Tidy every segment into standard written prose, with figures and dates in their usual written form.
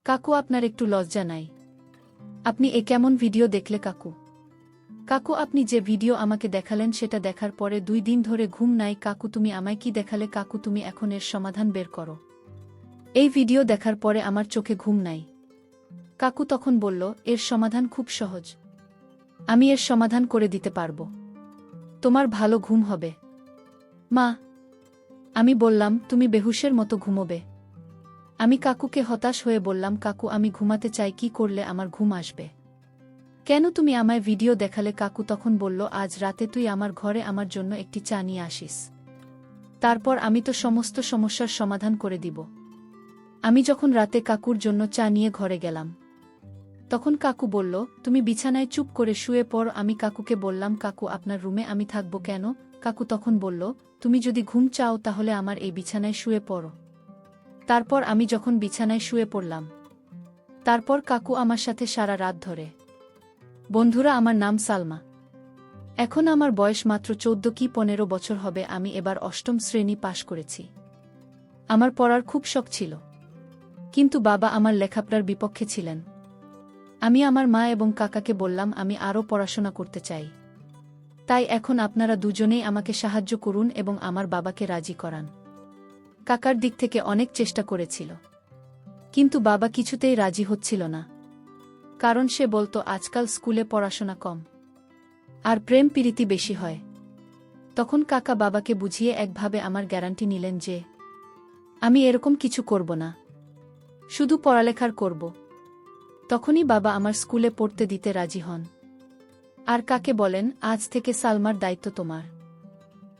কাকু, আপনার একটু লজ্জা নাই? আপনি এ কেমন ভিডিও দেখলে কাকু? কাকু, আপনি যে ভিডিও আমাকে দেখালেন সেটা দেখার পরে 2 দিন ধরে ঘুম নাই কাকু। তুমি আমায় কি দেখালে কাকু? তুমি এখন এর সমাধান বের করো। এই ভিডিও দেখার পরে আমার চোখে ঘুম নাই। কাকু তখন বলল, এর সমাধান খুব সহজ। আমি এর সমাধান করে দিতে পারব। তোমার ভালো ঘুম হবে। মা, আমি বললাম, তুমি বেহুশের মতো ঘুমোবে। আমি কাকুকে হতাশ হয়ে বললাম, কাকু আমি ঘুমাতে চাই, কি করলে আমার ঘুম আসবে? কেন তুমি আমায় ভিডিও দেখালে? কাকু তখন বলল, আজ রাতে তুই আমার ঘরে আমার জন্য একটি চা নিয়ে আসিস। তারপর আমি তো সমস্ত সমস্যার সমাধান করে দিব। আমি যখন রাতে কাকুর জন্য চা নিয়ে ঘরে গেলাম, তখন কাকু বলল, তুমি বিছানায় চুপ করে শুয়ে পড়। আমি কাকুকে বললাম, কাকু আপনার রুমে আমি থাকব কেন? কাকু তখন বলল, তুমি যদি ঘুম চাও তাহলে আমার এই বিছানায় শুয়ে পড়ো। তারপর আমি যখন বিছানায় শুয়ে পড়লাম, তারপর কাকু আমার সাথে সারা রাত ধরে। বন্ধুরা, আমার নাম সালমা। এখন আমার বয়স মাত্র 14 কি 15 বছর হবে। আমি এবার 8ম শ্রেণী পাশ করেছি। আমার পড়ার খুব শখ ছিল, কিন্তু বাবা আমার লেখাপড়ার বিপক্ষে ছিলেন। আমি আমার মা এবং কাকাকে বললাম, আমি আরও পড়াশোনা করতে চাই। তাই এখন আপনারা দুজনেই আমাকে সাহায্য করুন এবং আমার বাবাকে রাজি করান। কাকার দিক থেকে অনেক চেষ্টা করেছিল, কিন্তু বাবা কিছুতেই রাজি হচ্ছিল না। কারণ সে বলতো, আজকাল স্কুলে পড়াশোনা কম আর প্রেম প্রীতি বেশি হয়। তখন কাকা বাবাকে বুঝিয়ে একভাবে আমার গ্যারান্টি নিলেন যে আমি এরকম কিছু করব না, শুধু পড়ালেখার করব। তখনই বাবা আমার স্কুলে পড়তে দিতে রাজি হন। আর কাকে বলেন, আজ থেকে সালমার দায়িত্ব তোমার।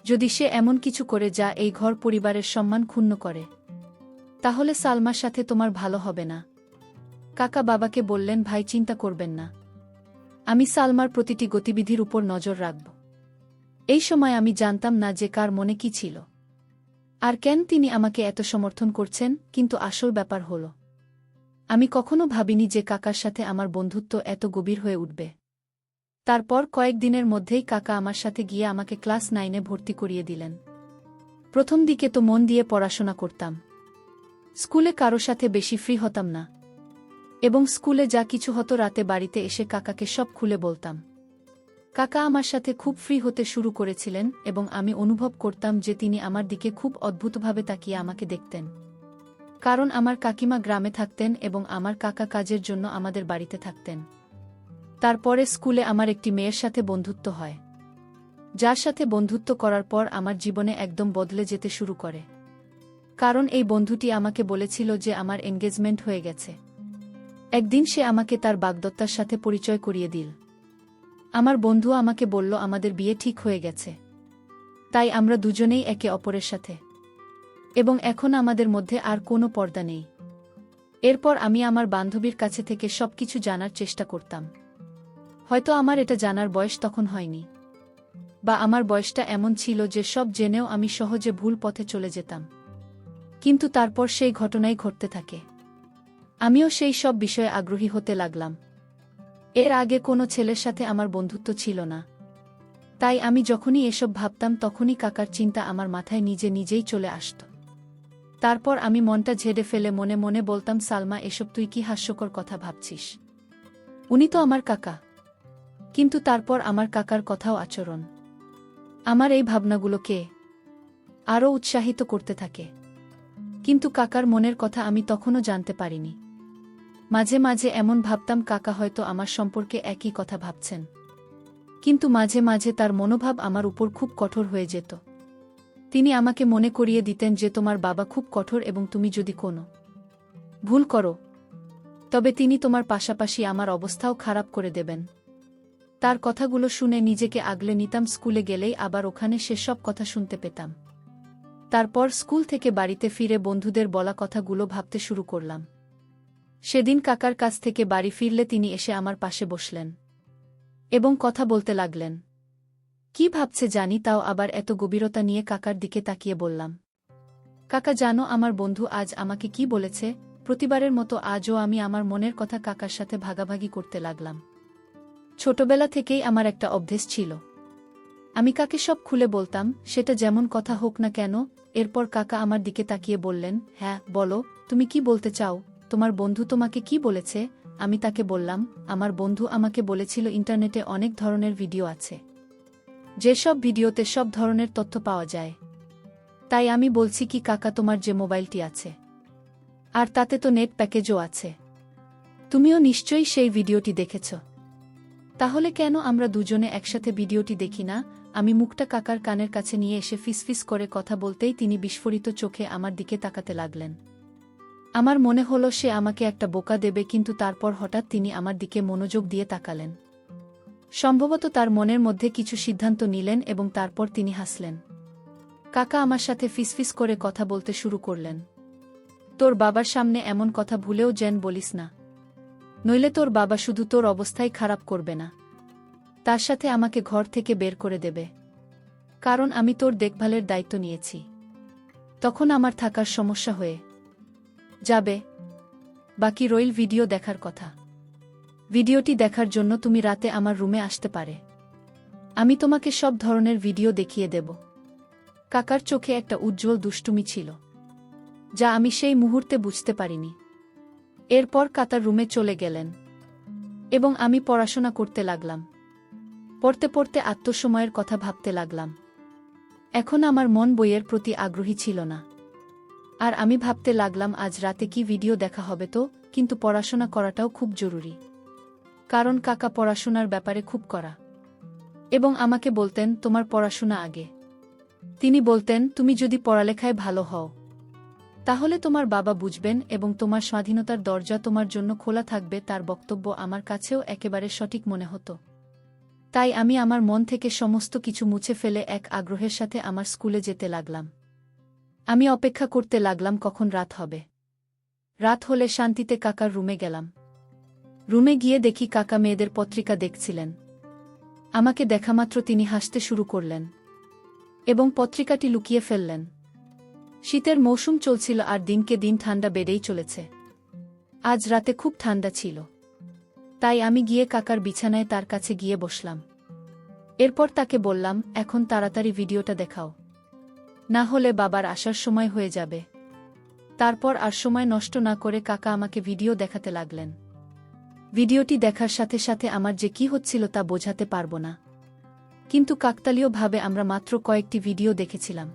যদি সে এমন কিছু করে যা এই ঘর পরিবারের সম্মান ক্ষুণ্ণ করে, তাহলে সালমার সাথে তোমার ভালো হবে না। কাকা বাবাকে বললেন, ভাই চিন্তা করবেন না, আমি সালমার প্রতিটি গতিবিধির উপর নজর রাখব। এই সময় আমি জানতাম না যে কার মনে কি ছিল আর কেন তিনি আমাকে এত সমর্থন করছেন। কিন্তু আসল ব্যাপার হল, আমি কখনো ভাবিনি যে কাকার সাথে আমার বন্ধুত্ব এত গভীর হয়ে উঠবে। তারপর কয়েকদিনের মধ্যেই কাকা আমার সাথে গিয়ে আমাকে ক্লাস 9-এ ভর্তি করিয়ে দিলেন। প্রথম দিকে তো মন দিয়ে পড়াশোনা করতাম, স্কুলে কারো সাথে বেশি ফ্রি হতাম না, এবং স্কুলে যা কিছু হতো রাতে বাড়িতে এসে কাকাকে সব খুলে বলতাম। কাকা আমার সাথে খুব ফ্রি হতে শুরু করেছিলেন এবং আমি অনুভব করতাম যে তিনি আমার দিকে খুব অদ্ভুতভাবে তাকিয়ে আমাকে দেখতেন। কারণ আমার কাকিমা গ্রামে থাকতেন এবং আমার কাকা কাজের জন্য আমাদের বাড়িতে থাকতেন। তারপরে স্কুলে আমার একটি মেয়ের সাথে বন্ধুত্ব হয়, যার সাথে বন্ধুত্ব করার পর আমার জীবনে একদম বদলে যেতে শুরু করে। কারণ এই বন্ধুটি আমাকে বলেছিল যে আমার এনগেজমেন্ট হয়ে গেছে। একদিন সে আমাকে তার বাগদত্তার সাথে পরিচয় করিয়ে দিল। আমার বন্ধু আমাকে বলল, আমাদের বিয়ে ঠিক হয়ে গেছে। তাই আমরা দুজনেই একে অপরের সাথে, এবং এখন আমাদের মধ্যে আর কোনো পর্দা নেই। এরপর আমি আমার বান্ধবীর কাছে থেকে সবকিছু জানার চেষ্টা করতাম। হয়তো আমার এটা জানার বয়স তখন হয়নি, বা আমার বয়সটা এমন ছিল যে সব জেনেও আমি সহজে ভুল পথে চলে যেতাম। কিন্তু তারপর সেই ঘটনাই ঘটতে থাকে। আমিও সেই সব বিষয়ে আগ্রহী হতে লাগলাম। এর আগে কোনো ছেলের সাথে আমার বন্ধুত্ব ছিল না, তাই আমি যখনই এসব ভাবতাম তখনই কাকার চিন্তা আমার মাথায় নিজে নিজেই চলে আসত। তারপর আমি মনটা ঝেড়ে ফেলে মনে মনে বলতাম, সালমা, এসব তুই কি হাস্যকর কথা ভাবছিস? উনি তো আমার কাকা। কিন্তু তারপর আমার কাকার কথাও আচরণ আমার এই ভাবনাগুলোকে আরও উৎসাহিত করতে থাকে। কিন্তু কাকার মনের কথা আমি তখনও জানতে পারিনি। মাঝে মাঝে এমন ভাবতাম, কাকা হয়তো আমার সম্পর্কে একই কথা ভাবছেন, কিন্তু মাঝে মাঝে তার মনোভাব আমার উপর খুব কঠোর হয়ে যেত। তিনি আমাকে মনে করিয়ে দিতেন যে তোমার বাবা খুব কঠোর এবং তুমি যদি কোনো ভুল করো তবে তিনি তোমার পাশাপাশি আমার অবস্থাও খারাপ করে দেবেন। তার কথাগুলো শুনে নিজেকে আগলে নিতাম। স্কুলে গেলেই আবার ওখানে সেসব কথা শুনতে পেতাম। তারপর স্কুল থেকে বাড়িতে ফিরে বন্ধুদের বলা কথাগুলো ভাবতে শুরু করলাম। সেদিন কাকার কাছ থেকে বাড়ি ফিরলে তিনি এসে আমার পাশে বসলেন এবং কথা বলতে লাগলেন। কি ভাবছে জানি, তাও আবার এত গভীরতা নিয়ে কাকার দিকে তাকিয়ে বললাম, কাকা জানো আমার বন্ধু আজ আমাকে কি বলেছে? প্রতিবারের মতো আজও আমি আমার মনের কথা কাকার সাথে ভাগাভাগি করতে লাগলাম। ছোটবেলা থেকেই আমার একটা অভ্যেস ছিল, আমি কাকে সব খুলে বলতাম, সেটা যেমন কথা হোক না কেন। এরপর কাকা আমার দিকে তাকিয়ে বললেন, হ্যাঁ বলো, তুমি কি বলতে চাও? তোমার বন্ধু তোমাকে কি বলেছে? আমি তাকে বললাম, আমার বন্ধু আমাকে বলেছিল ইন্টারনেটে অনেক ধরনের ভিডিও আছে, যেসব ভিডিওতে সব ধরনের তথ্য পাওয়া যায়। তাই আমি বলছি কি কাকা, তোমার যে মোবাইলটি আছে, আর তাতে তো নেট প্যাকেজও আছে, তুমিও নিশ্চয়ই সেই ভিডিওটি দেখেছ। তাহলে কেন আমরা দুজনে একসাথে ভিডিওটি দেখি না? আমি মুখটা কাকার কানের কাছে নিয়ে এসে ফিসফিস করে কথা বলতেই তিনি বিস্ফোরিত চোখে আমার দিকে তাকাতে লাগলেন। আমার মনে হলো সে আমাকে একটা বোকা দেবে, কিন্তু তারপর হঠাৎ তিনি আমার দিকে মনোযোগ দিয়ে তাকালেন। সম্ভবত তার মনের মধ্যে কিছু সিদ্ধান্ত নিলেন এবং তারপর তিনি হাসলেন। কাকা আমার সাথে ফিসফিস করে কথা বলতে শুরু করলেন। তোর বাবার সামনে এমন কথা ভুলেও যেন বলিস না, নইলে তোর বাবা শুধু তোর অবস্থাই খারাপ করবে না, তার সাথে আমাকে ঘর থেকে বের করে দেবে, কারণ আমি তোর দেখভালের দায়িত্ব নিয়েছি। তখন আমার থাকার সমস্যা হয়ে যাবে। বাকি রইল ভিডিও দেখার কথা। ভিডিওটি দেখার জন্য তুমি রাতে আমার রুমে আসতে পারে, আমি তোমাকে সব ধরনের ভিডিও দেখিয়ে দেব। কাকার চোখে একটা উজ্জ্বল দুষ্টুমি ছিল, যা আমি সেই মুহূর্তে বুঝতে পারিনি। এরপর কাতার রুমে চলে গেলেন এবং আমি পড়াশোনা করতে লাগলাম। পড়তে পড়তে আত্মসময়ের কথা ভাবতে লাগলাম। এখন আমার মন বইয়ের প্রতি আগ্রহী ছিল না, আর আমি ভাবতে লাগলাম আজ রাতে কি ভিডিও দেখা হবে তো, কিন্তু পড়াশোনা করাটাও খুব জরুরি, কারণ কাকা পড়াশোনার ব্যাপারে খুব কড়া এবং আমাকে বলতেন তোমার পড়াশোনা আগে। তিনি বলতেন তুমি যদি পড়ালেখায় ভালো হও তাহলে তোমার বাবা বুঝবেন এবং তোমার স্বাধীনতার দরজা তোমার জন্য খোলা থাকবে। তার বক্তব্য আমার কাছেও একেবারে সঠিক মনে হতো। তাই আমি আমার মন থেকে সমস্ত কিছু মুছে ফেলে এক আগ্রহের সাথে আমার স্কুলে যেতে লাগলাম। আমি অপেক্ষা করতে লাগলাম কখন রাত হবে। রাত হলে শান্তিতে কাকার রুমে গেলাম। রুমে গিয়ে দেখি কাকা মেয়েদের পত্রিকা দেখছিলেন। আমাকে দেখামাত্র তিনি হাসতে শুরু করলেন এবং পত্রিকাটি লুকিয়ে ফেললেন। শীতের মৌসুম চলছিল আর দিনকে দিন ঠান্ডা বেড়েই চলেছে। আজ রাতে খুব ঠান্ডা ছিল, তাই আমি গিয়ে কাকার বিছানায় তার কাছে গিয়ে বসলাম। এরপর তাকে বললাম, এখন তাড়াতাড়ি ভিডিওটা দেখাও, না হলে বাবার আসার সময় হয়ে যাবে। তারপর আর সময় নষ্ট না করে কাকা আমাকে ভিডিও দেখাতে লাগলেন। ভিডিওটি দেখার সাথে সাথে আমার যে কি হচ্ছিল তা বোঝাতে পারবো না, কিন্তু কাকতালীয়ভাবে আমরা মাত্র কয়েকটি ভিডিও দেখেছিলাম।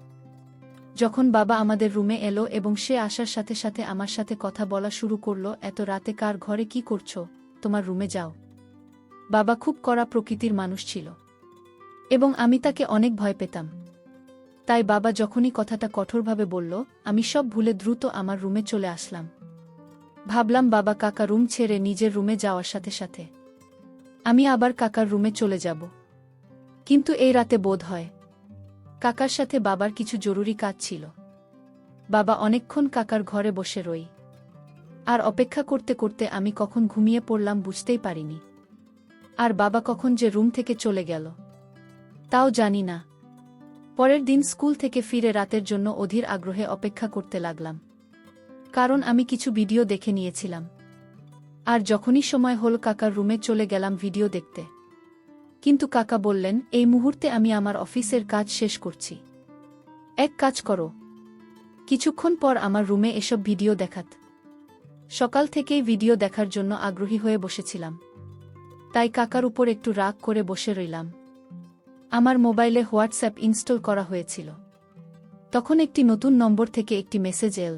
যখন বাবা আমাদের রুমে এলো এবং সে আসার সাথে সাথে আমার সাথে কথা বলা শুরু করলো, এত রাতে কার ঘরে কি করছো, তোমার রুমে যাও। বাবা খুব কড়া প্রকৃতির মানুষ ছিল এবং আমি তাকে অনেক ভয় পেতাম। তাই বাবা যখনই কথাটা কঠোরভাবে বলল, আমি সব ভুলে দ্রুত আমার রুমে চলে আসলাম। ভাবলাম বাবা কাকা রুম ছেড়ে নিজের রুমে যাওয়ার সাথে সাথে আমি আবার কাকার রুমে চলে যাব। কিন্তু এই রাতে বোধ হয় কাকার সাথে বাবার কিছু জরুরি কাজ ছিল। বাবা অনেকক্ষণ কাকার ঘরে বসে রই, আর অপেক্ষা করতে করতে আমি কখন ঘুমিয়ে পড়লাম বুঝতেই পারিনি। আর বাবা কখন যে রুম থেকে চলে গেল তাও জানি না। পরের দিন স্কুল থেকে ফিরে রাতের জন্য অধীর আগ্রহে অপেক্ষা করতে লাগলাম, কারণ আমি কিছু ভিডিও দেখে নিয়েছিলাম। আর যখনই সময় হল কাকার রুমে চলে গেলাম ভিডিও দেখতে। কিন্তু কাকা বললেন, এই মুহূর্তে আমি আমার অফিসের কাজ শেষ করছি, এক কাজ করো, কিছুক্ষণ পর আমার রুমে এসব ভিডিও দেখাত। সকাল থেকেই ভিডিও দেখার জন্য আগ্রহী হয়ে বসেছিলাম, তাই কাকার উপর একটু রাগ করে বসে রইলাম। আমার মোবাইলে হোয়াটসঅ্যাপ ইনস্টল করা হয়েছিল। তখন একটি নতুন নম্বর থেকে একটি মেসেজ এল।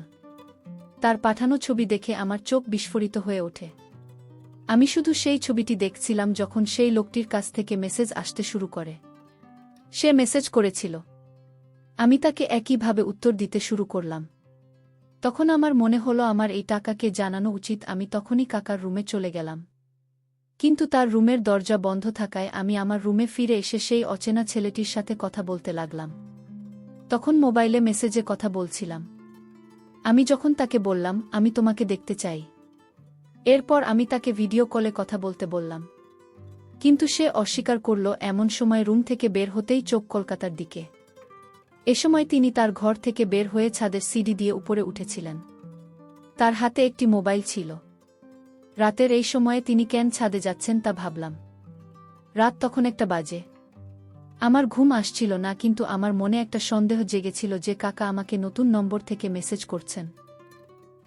তার পাঠানো ছবি দেখে আমার চোখ বিস্ফোরিত হয়ে ওঠে। আমি শুধু সেই ছবিটি দেখছিলাম যখন সেই লোকটির কাছ থেকে মেসেজ আসতে শুরু করে। সে মেসেজ করেছিল, আমি তাকে একইভাবে উত্তর দিতে শুরু করলাম। তখন আমার মনে হলো আমার এই টাকাকে জানানো উচিত। আমি তখনই কাকার রুমে চলে গেলাম, কিন্তু তার রুমের দরজা বন্ধ থাকায় আমি আমার রুমে ফিরে এসে সেই অচেনা ছেলেটির সাথে কথা বলতে লাগলাম। তখন মোবাইলে মেসেজে কথা বলছিলাম। আমি যখন তাকে বললাম, আমি তোমাকে দেখতে চাই, এরপর আমি তাকে ভিডিও কলে কথা বলতে বললাম, কিন্তু সে অস্বীকার করল। এমন সময় রুম থেকে বের হতেই চোখ কলকাতার দিকে। এ সময় তিনি তার ঘর থেকে বের হয়ে ছাদের সিঁড়ি দিয়ে উপরে উঠেছিলেন। তার হাতে একটি মোবাইল ছিল। রাতের এই সময়ে তিনি কেন ছাদে যাচ্ছেন তা ভাবলাম। রাত তখন 1টা বাজে। আমার ঘুম আসছিল না, কিন্তু আমার মনে একটা সন্দেহ জেগেছিল যে কাকা আমাকে নতুন নম্বর থেকে মেসেজ করছেন।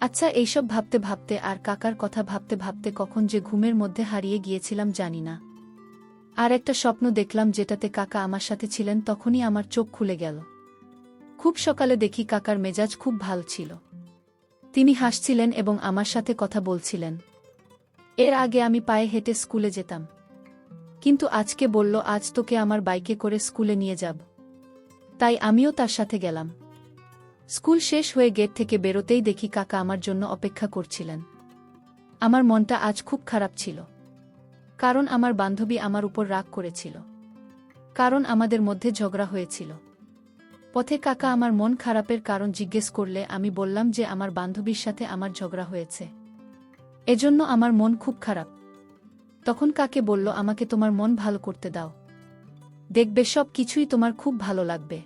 আচ্ছা, এইসব ভাবতে ভাবতে আর কাকার কথা ভাবতে ভাবতে কখন যে ঘুমের মধ্যে হারিয়ে গিয়েছিলাম জানি না। আর একটা স্বপ্ন দেখলাম যেটাতে কাকা আমার সাথে ছিলেন, তখনই আমার চোখ খুলে গেল। খুব সকালে দেখি কাকার মেজাজ খুব ভাল ছিল। তিনি হাসছিলেন এবং আমার সাথে কথা বলছিলেন। এর আগে আমি পায়ে হেঁটে স্কুলে যেতাম, কিন্তু আজকে বলল আজ তোকে আমার বাইকে করে স্কুলে নিয়ে যাব। তাই আমিও তার সাথে গেলাম। স্কুল শেষ হয়ে গেট থেকে বেরোতেই দেখি কাকা আমার জন্য অপেক্ষা করছিলেন। আমার মনটা আজ খুব খারাপ ছিল, কারণ আমার বান্ধবী আমার উপর রাগ করেছিল, কারণ আমাদের মধ্যে ঝগড়া হয়েছিল। পথে কাকা আমার মন খারাপের কারণ জিজ্ঞেস করলে আমি বললাম যে আমার বান্ধবীর সাথে আমার ঝগড়া হয়েছে, এজন্য আমার মন খুব খারাপ। তখন কাকে বলল আমাকে তোমার মন ভালো করতে দাও, দেখবে সব কিছুই তোমার খুব ভালো লাগবে।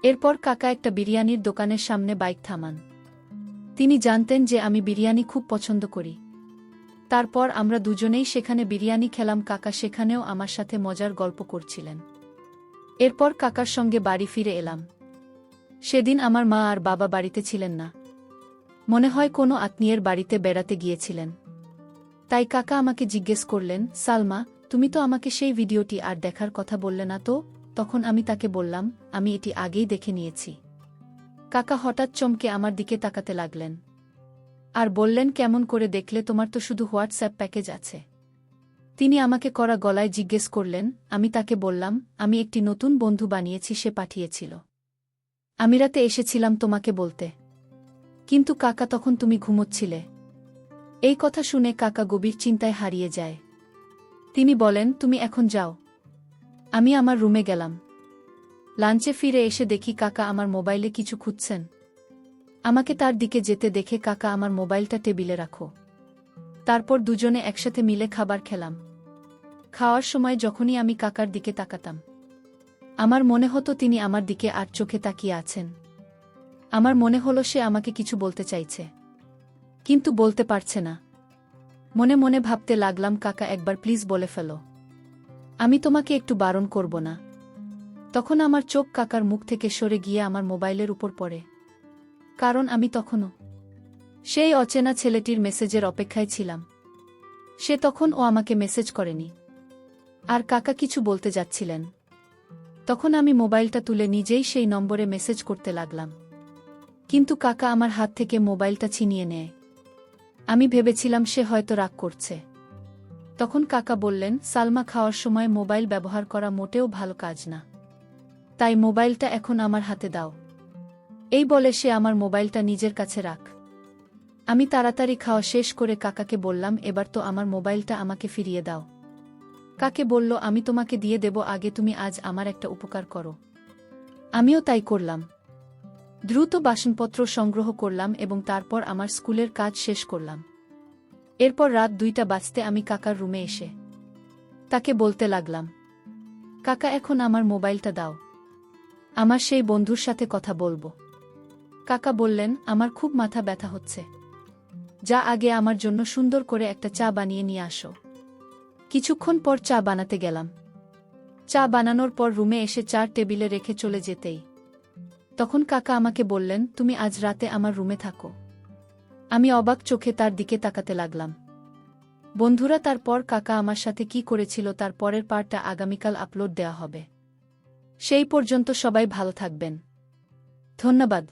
এরপর কাকা একটা বিরিয়ানির দোকানের সামনে বাইক থামান। তিনি জানতেন যে আমি বিরিয়ানি খুব পছন্দ করি। তারপর আমরা দুজনেই সেখানে বিরিয়ানি খেলাম। কাকা সেখানেও আমার সাথে মজার গল্প করছিলেন। এরপর কাকার সঙ্গে বাড়ি ফিরে এলাম। সেদিন আমার মা আর বাবা বাড়িতে ছিলেন না, মনে হয় কোনো আত্মীয়ের বাড়িতে বেড়াতে গিয়েছিলেন। তাই কাকা আমাকে জিজ্ঞেস করলেন, সালমা, তুমি তো আমাকে সেই ভিডিওটি আর দেখার কথা বললে না তো? তখন আমি তাকে বললাম, আমি এটি আগেই দেখে নিয়েছি। কাকা হঠাৎ চমকে আমার দিকে তাকাতে লাগলেন আর বললেন, কেমন করে দেখলে? তোমার তো শুধু হোয়াটসঅ্যাপ প্যাকেজ আছে। তিনি আমাকে কড়া গলায় জিজ্ঞেস করলেন। আমি তাকে বললাম, আমি একটি নতুন বন্ধু বানিয়েছি, সে পাঠিয়েছিল। আমি রাতে এসেছিলাম তোমাকে বলতে, কিন্তু কাকা তখন তুমি ঘুমোচ্ছিলে। এই কথা শুনে কাকা গভীর চিন্তায় হারিয়ে যায়। তিনি বলেন, তুমি এখন যাও। আমি আমার রুমে গেলাম। লাঞ্চে ফিরে এসে দেখি কাকা আমার মোবাইলে কিছু খুঁজছেন। আমাকে তার দিকে যেতে দেখে কাকা আমার মোবাইলটা টেবিলে রাখো। তারপর দুজনে একসাথে মিলে খাবার খেলাম। খাওয়ার সময় যখনই আমি কাকার দিকে তাকাতাম, আমার মনে হতো তিনি আমার দিকে আর চোখে তাকিয়ে আছেন। আমার মনে হলো সে আমাকে কিছু বলতে চাইছে, কিন্তু বলতে পারছে না। মনে মনে ভাবতে লাগলাম, কাকা একবার প্লিজ বলে ফেলো, আমি তোমাকে একটু বারণ করব না। তখন আমার চোখ কাকার মুখ থেকে সরে গিয়ে আমার মোবাইলের উপর পড়ে, কারণ আমি তখনও সেই অচেনা ছেলেটির মেসেজের অপেক্ষায় ছিলাম। সে তখন ও আমাকে মেসেজ করেনি, আর কাকা কিছু বলতে যাচ্ছিলেন। তখন আমি মোবাইলটা তুলে নিজেই সেই নম্বরে মেসেজ করতে লাগলাম, কিন্তু কাকা আমার হাত থেকে মোবাইলটা ছিনিয়ে নেয়। আমি ভেবেছিলাম সে হয়তো রাগ করছে। তখন কাকা বললেন, সালমা, খাওয়ার সময় মোবাইল ব্যবহার করা মোটেও ভালো কাজ না, তাই মোবাইলটা এখন আমার হাতে দাও। এই বলে সে আমার মোবাইলটা নিজের কাছে রাখ। আমি তাড়াতাড়ি খাওয়া শেষ করে কাকাকে বললাম, এবার তো আমার মোবাইলটা আমাকে ফিরিয়ে দাও। কাকে বলল, আমি তোমাকে দিয়ে দেব, আগে তুমি আজ আমার একটা উপকার করো। আমিও তাই করলাম। দ্রুত বাসনপত্র সংগ্রহ করলাম এবং তারপর আমার স্কুলের কাজ শেষ করলাম। এরপর রাত 2টা বাজতে আমি কাকার রুমে এসে তাকে বলতে লাগলাম, কাকা, এখন আমার মোবাইলটা দাও, আমার সেই বন্ধুর সাথে কথা বলবো। কাকা বললেন, আমার খুব মাথা ব্যথা হচ্ছে, যা আগে আমার জন্য সুন্দর করে একটা চা বানিয়ে নিয়ে আসো। কিছুক্ষণ পর চা বানাতে গেলাম। চা বানানোর পর রুমে এসে চা টেবিলে রেখে চলে যেতেই তখন কাকা আমাকে বললেন, তুমি আজ রাতে আমার রুমে থাকো। আমি অবাক চোখে তার দিকে তাকাতে লাগলাম। বন্ধুরা, তারপর কাকা আমার সাথে কি করেছিল তার পরের পার্টটা আগামীকাল আপলোড দেওয়া হবে। সেই পর্যন্ত সবাই ভালো থাকবেন। ধন্যবাদ।